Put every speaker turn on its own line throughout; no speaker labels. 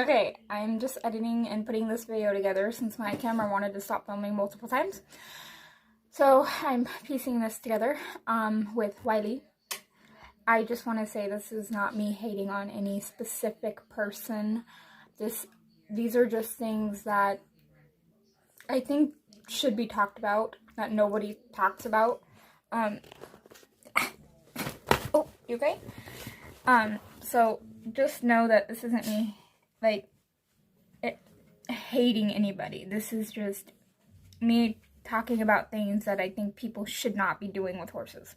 Okay, I'm just editing and putting this video together since my camera wanted to stop filming multiple times. So I'm piecing this together with Wiley. I just want to say this is not me hating on any specific person. These are just things that I think should be talked about, that nobody talks about. Oh, you okay? So just know that this isn't me, like, hating anybody. This is just me talking about things that I think people should not be doing with horses.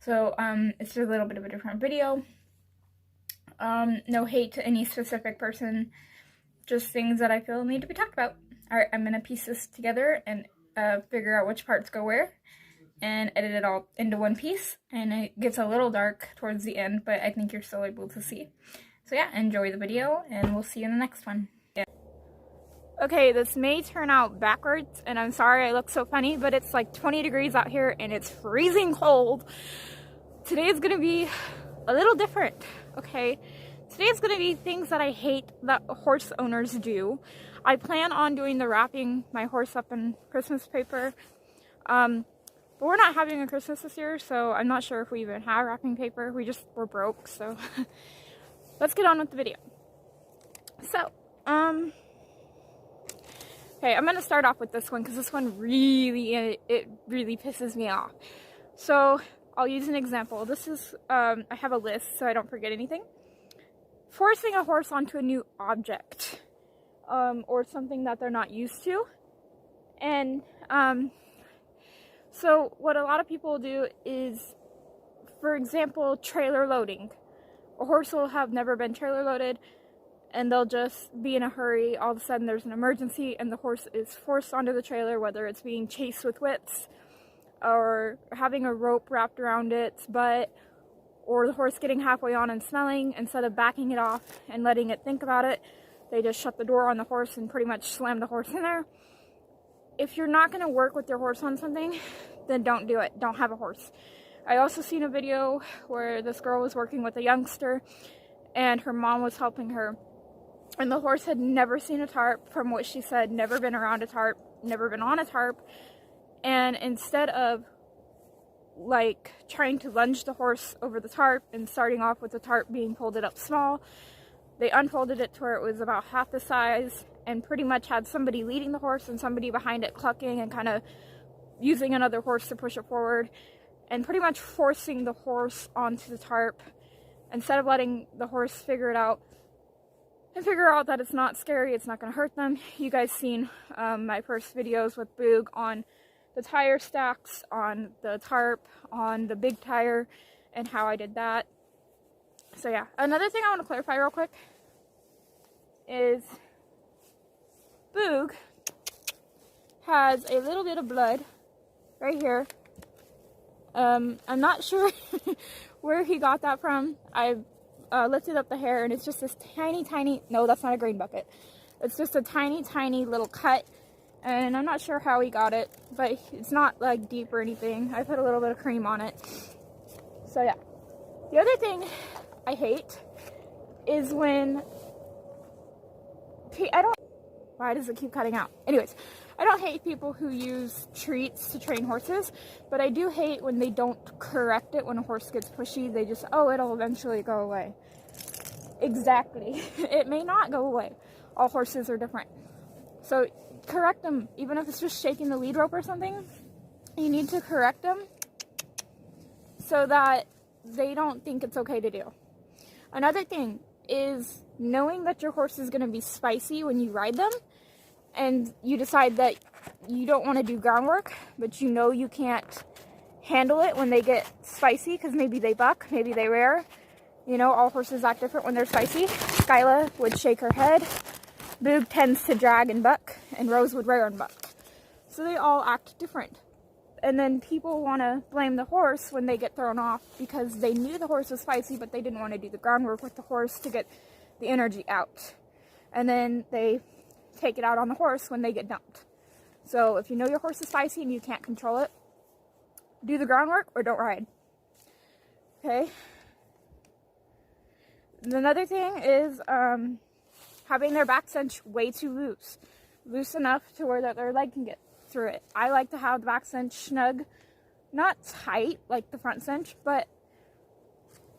So, it's a little bit of a different video. No hate to any specific person, just things that I feel need to be talked about. Alright, I'm gonna piece this together and figure out which parts go where, and edit it all into one piece, and it gets a little dark towards the end, but I think you're still able to see. So yeah, enjoy the video, and we'll see you in the next one. Yeah. Okay, this may turn out backwards, and I'm sorry I look so funny, but it's like 20 degrees out here, and it's freezing cold. Today is gonna be a little different, okay? Today is gonna be things that I hate that horse owners do. I plan on doing the wrapping my horse up in Christmas paper, but we're not having a Christmas this year, so I'm not sure if we even have wrapping paper. We're broke, so let's get on with the video. So, okay, I'm gonna start off with this one because this one really pisses me off. So, I'll use an example. This is, I have a list so I don't forget anything. Forcing a horse onto a new object, or something that they're not used to. And, so what a lot of people do is, for example, trailer loading. A horse will have never been trailer loaded, and they'll just be in a hurry. All of a sudden there's an emergency and the horse is forced onto the trailer, whether it's being chased with whips, or having a rope wrapped around its butt, or the horse getting halfway on and smelling. Instead of backing it off and letting it think about it, they just shut the door on the horse and pretty much slam the horse in there. If you're not going to work with your horse on something, then don't do it. Don't have a horse. I also seen a video where this girl was working with a youngster and her mom was helping her, and the horse had never seen a tarp, from what she said, never been around a tarp, never been on a tarp. And instead of like trying to lunge the horse over the tarp and starting off with the tarp being folded up small, they unfolded it to where it was about half the size, and pretty much had somebody leading the horse and somebody behind it clucking and kind of using another horse to push it forward, and pretty much forcing the horse onto the tarp instead of letting the horse figure it out and figure out that it's not scary, it's not going to hurt them. You guys seen my first videos with Boog on the tire stacks, on the tarp, on the big tire, and how I did that. So yeah, another thing I want to clarify real quick is Boog has a little bit of blood right here. I'm not sure where he got that from. I lifted up the hair and it's just this tiny, no, that's not a grain bucket. It's just a tiny little cut, and I'm not sure how he got it, but it's not like deep or anything. I put a little bit of cream on it. So yeah. The other thing I hate is when why does it keep cutting out? Anyways, I don't hate people who use treats to train horses, but I do hate when they don't correct it when a horse gets pushy. They just, oh, it'll eventually go away. Exactly. It may not go away. All horses are different. So correct them, even if it's just shaking the lead rope or something. You need to correct them so that they don't think it's okay to do. Another thing is knowing that your horse is going to be spicy when you ride them, and you decide that you don't want to do groundwork, but you know you can't handle it when they get spicy because maybe they buck, maybe they rear. You know, all horses act different when they're spicy. Skyla would shake her head. Boog tends to drag and buck, and Rose would rear and buck. So they all act different. And then people want to blame the horse when they get thrown off because they knew the horse was spicy, but they didn't want to do the groundwork with the horse to get the energy out. And then they take it out on the horse when they get dumped. So if you know your horse is spicy and you can't control it, do the groundwork or don't ride. Okay? And another thing is having their back cinch way too loose. Loose enough to where that their leg can get through it. I like to have the back cinch snug, not tight like the front cinch, but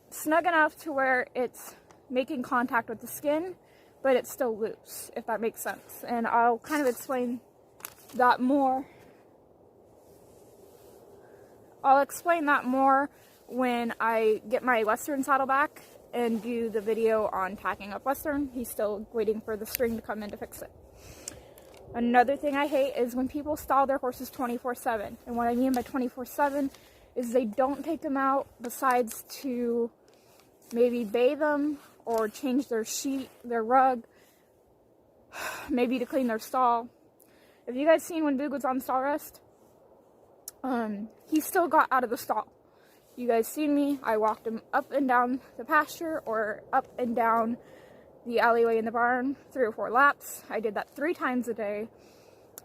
snug enough to where it's making contact with the skin, but it's still loose, if that makes sense. And I'll kind of explain that more. I'll explain that more when I get my Western saddle back and do the video on packing up Western. He's still waiting for the string to come in to fix it. Another thing I hate is when people stall their horses 24/7. And what I mean by 24/7 is they don't take them out besides to maybe bathe them or change their sheet, their rug, maybe to clean their stall. Have you guys seen when Boog was on stall rest? He still got out of the stall. You guys seen me? I walked him up and down the pasture or up and down the alleyway in the barn 3 or 4 laps. I did that 3 times a day.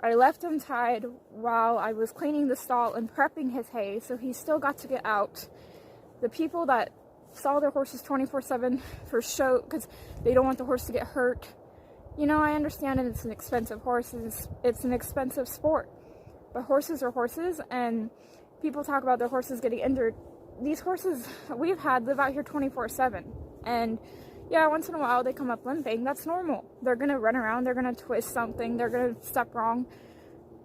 I left him tied while I was cleaning the stall and prepping his hay, so he still got to get out. The people that stall their horses 24/7 for show because they don't want the horse to get hurt, you know, I understand, and it's an expensive horse, it's an expensive sport, but horses are horses, and people talk about their horses getting injured. These horses we've had live out here 24/7, and yeah, once in a while they come up limping. That's normal. They're gonna run around, they're gonna twist something, they're gonna step wrong.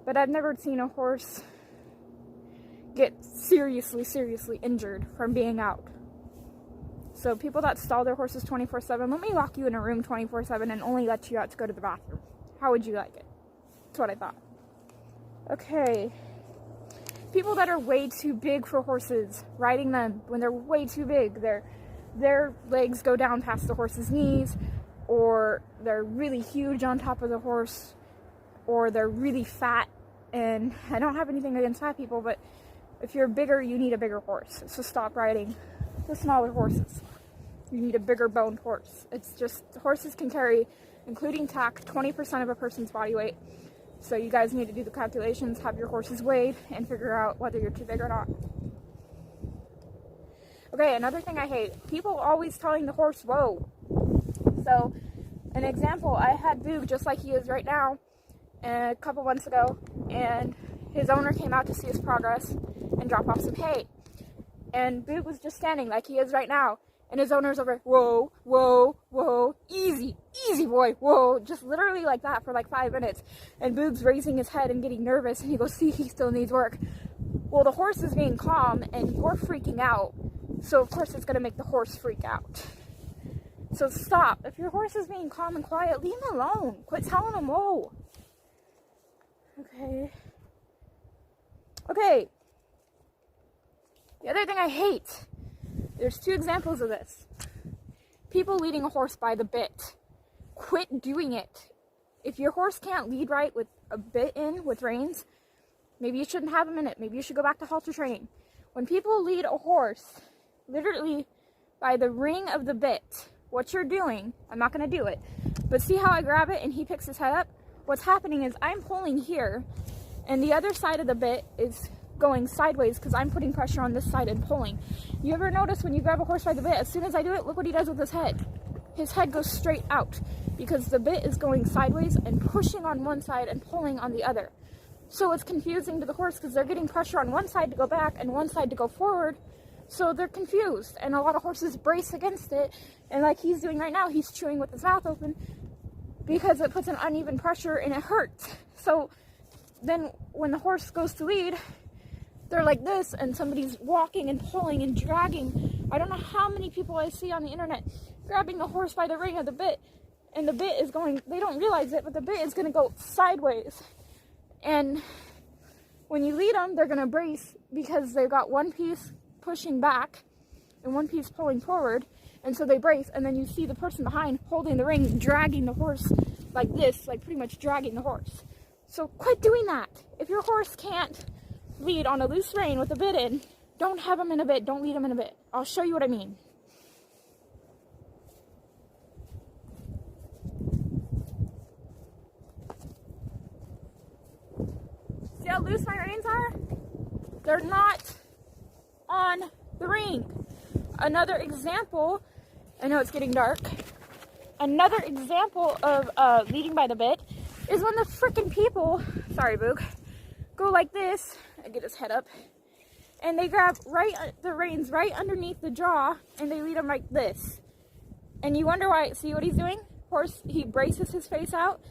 But I've never seen a horse get seriously injured from being out. So people that stall their horses 24/7, let me lock you in a room 24/7 and only let you out to go to the bathroom. How would you like it? That's what I thought. Okay. People that are way too big for horses, riding them when they're way too big, their legs go down past the horse's knees, or they're really huge on top of the horse, or they're really fat. And I don't have anything against fat people, but if you're bigger, you need a bigger horse. So stop riding the smaller horses. You need a bigger boned horse. It's just, horses can carry, including tack, 20% of a person's body weight. So you guys need to do the calculations, have your horses weighed, and figure out whether you're too big or not. Okay, another thing I hate, people always telling the horse, whoa. So, an example, I had Boog just like he is right now, a couple months ago, and his owner came out to see his progress and drop off some hay. And Boog was just standing like he is right now, and his owner's over, whoa, whoa, whoa, easy, easy boy, whoa, just literally like that for like 5 minutes. And Boog's raising his head and getting nervous, and he goes, see, he still needs work. Well, the horse is being calm, and you're freaking out, so of course it's going to make the horse freak out. So stop. If your horse is being calm and quiet, leave him alone. Quit telling him, whoa. Okay. The other thing I hate, there's 2 examples of this. People leading a horse by the bit. Quit doing it. If your horse can't lead right with a bit in, with reins, maybe you shouldn't have him in it. Maybe you should go back to halter training. When people lead a horse, literally by the ring of the bit, what you're doing, I'm not going to do it, but see how I grab it and he picks his head up? What's happening is I'm pulling here, and the other side of the bit is going sideways because I'm putting pressure on this side and pulling. You ever notice when you grab a horse by the bit, as soon as I do it, look what he does with his head. His head goes straight out because the bit is going sideways and pushing on one side and pulling on the other. So it's confusing to the horse because they're getting pressure on one side to go back and one side to go forward. So they're confused, and a lot of horses brace against it, and like he's doing right now, he's chewing with his mouth open because it puts an uneven pressure and it hurts. So then when the horse goes to lead, they're like this, and somebody's walking and pulling and dragging. I don't know how many people I see on the internet grabbing the horse by the ring of the bit, and the bit is going, they don't realize it, but the bit is going to go sideways. And when you lead them, they're going to brace because they've got one piece pushing back and one piece pulling forward, and so they brace, and then you see the person behind holding the ring, dragging the horse like this, like pretty much dragging the horse. So quit doing that. If your horse can't lead on a loose rein with a bit in, don't have him in a bit, don't lead him in a bit. I'll show you what I mean. See how loose my reins are? They're not on the ring. Another example, I know it's getting dark, another example of leading by the bit is when the freaking people, sorry Boog, go like this, I get his head up, and they grab the reins right underneath the jaw, and they lead him like this. And you wonder why, see what he's doing? Horse, he braces his face out.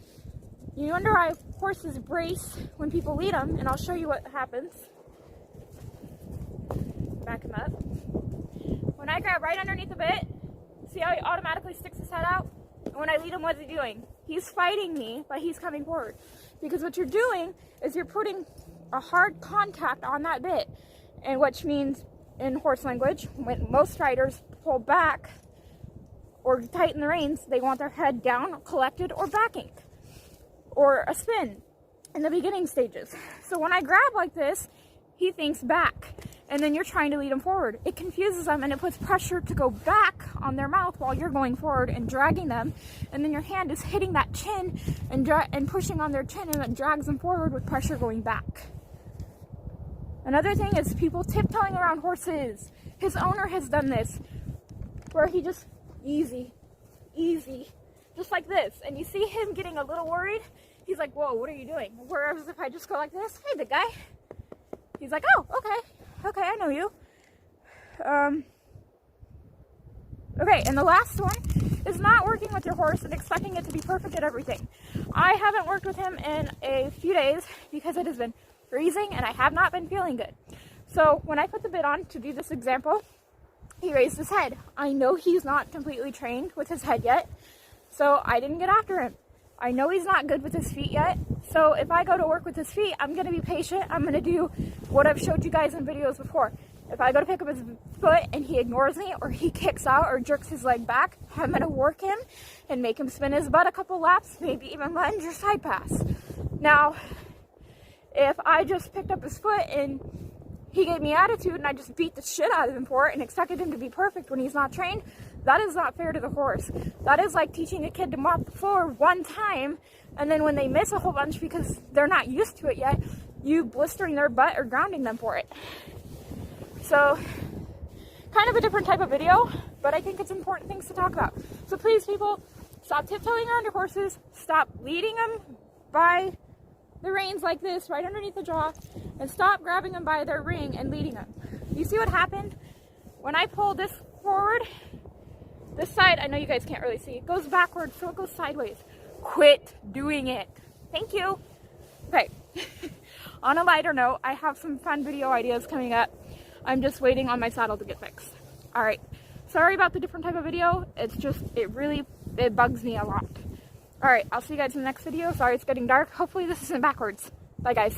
You wonder why horses brace when people lead them, and I'll show you what happens. Back him up. When I grab right underneath the bit, see how he automatically sticks his head out? And when I lead him, what's he doing? He's fighting me, but he's coming forward. Because what you're doing is you're putting a hard contact on that bit, and which means, in horse language, when most riders pull back or tighten the reins, they want their head down, collected, or backing, or a spin in the beginning stages. So when I grab like this, he thinks back, and then you're trying to lead him forward. It confuses them, and it puts pressure to go back on their mouth while you're going forward and dragging them, and then your hand is hitting that chin and pushing on their chin, and it drags them forward with pressure going back. Another thing is people tiptoeing around horses. His owner has done this, where he just easy, just like this, and you see him getting a little worried. He's like, whoa, what are you doing? Whereas if I just go like this, hey, big guy. He's like, oh, okay, I know you. Okay, and the last one is not working with your horse and expecting it to be perfect at everything. I haven't worked with him in a few days because it has been freezing and I have not been feeling good. So when I put the bit on to do this example, he raised his head. I know he's not completely trained with his head yet, so I didn't get after him. I know he's not good with his feet yet, so if I go to work with his feet, I'm going to be patient. I'm going to do what I've showed you guys in videos before. If I go to pick up his foot and he ignores me, or he kicks out or jerks his leg back, I'm going to work him and make him spin his butt a couple laps, maybe even lunge or side pass. Now, if I just picked up his foot and he gave me attitude and I just beat the shit out of him for it and expected him to be perfect when he's not trained, that is not fair to the horse. That is like teaching a kid to mop the floor one time, and then when they miss a whole bunch because they're not used to it yet, you blistering their butt or grounding them for it. So, kind of a different type of video, but I think it's important things to talk about. So please, people, stop tiptoeing around your horses, stop leading them by the reins like this, right underneath the jaw, and stop grabbing them by their ring and leading them. You see what happened? When I pull this forward, this side, I know you guys can't really see, it goes backwards, so it goes sideways. Quit doing it. Thank you. Okay. On a lighter note, I have some fun video ideas coming up. I'm just waiting on my saddle to get fixed. Alright. Sorry about the different type of video. It's just, it bugs me a lot. Alright, I'll see you guys in the next video. Sorry it's getting dark. Hopefully this isn't backwards. Bye guys.